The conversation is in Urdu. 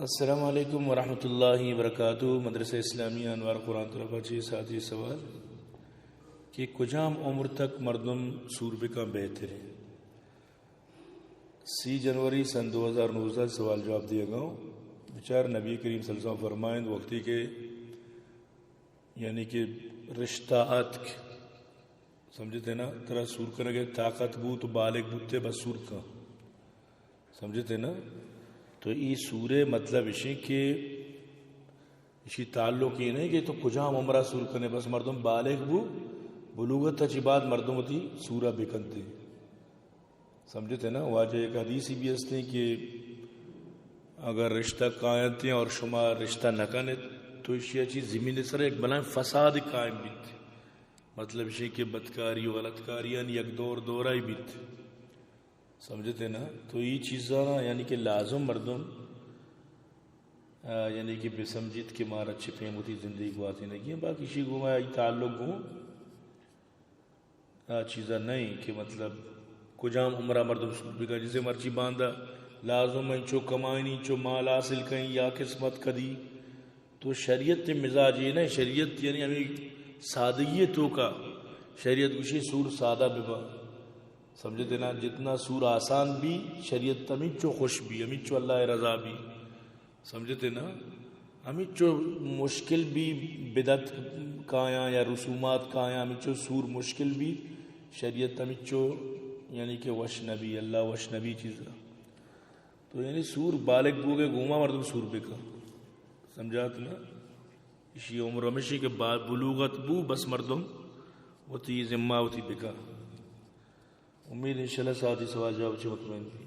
السلام علیکم ورحمۃ اللہ وبرکاتہ. مدرسہ اسلامیہ انوار قرآن طلبہ چی ساتھی سوال کہ کجام عمر تک مردم سور بکا بہتر ہے. 30 جنوری سن 2019 سوال جواب دیا گا. بچار نبی کریم صلی اللہ علیہ وسلم فرمائند وقتی کے یعنی کہ رشتہ سمجھتے نا ترا سور کرنے گئے طاقت بو تو بالغ بوتے بس سور کا سمجھتے نا. تو یہ سورے مطلب اسی کہ اسی تعلق یہ نہیں کہ تو کجام عمرہ سور کرنے بس مردم بالغ بو بلوغت اچھی بات مردم ہوتی سورہ بکنتے سمجھتے نا. واجہ ایک حدیثی بھی ہستے کہ اگر رشتہ قائم اور شما رشتہ نہ کرنے تو اسی اچھی زمین سر ایک بلائیں فساد قائم بیت مطلب اسی کہ بدکاری و غلط کاریاں یک دورہ ہی بیت سمجھتے نا. تو یہ چیزاں یعنی کہ لازم مردم یعنی کہ بے سمجھت کے مار اچھے فہم ہوتی زندگی کو آتی نہیں. باقی اسی کو میں تعلق ہوں چیزاں نہیں کہ مطلب کجام عمرہ مردم سبکا جسے مرچی باندھا لازم انچو کمائیں انچو مال حاصل کہیں یا قسمت کدی. تو شریعت مزاج یہ نہیں شریعت یعنی ہمیں سادگی تو کا شریعت کشی سور سادہ ببا سمجھتے نا. جتنا سور آسان بھی شریعت ہمیچو خوش بھی ہمیچو اللہ رضا بھی سمجھتے نا. ہمیچو مشکل بھی بدعت کایا یا رسومات کایا ہمیچو سور مشکل بھی شریعت ہمیچو یعنی کہ وش نبی اللہ وش نبی چیزا. تو یعنی سور بالغ بو گئے گھوما مردم سور پہ کا سمجھات نا. اسی عمر ہمیشہ کے بلوغت بو بس مردم ہوتی ذمہ ہوتی بکا. امید انشاءاللہ ساتھی سوال جواب سے مطمئن بھی.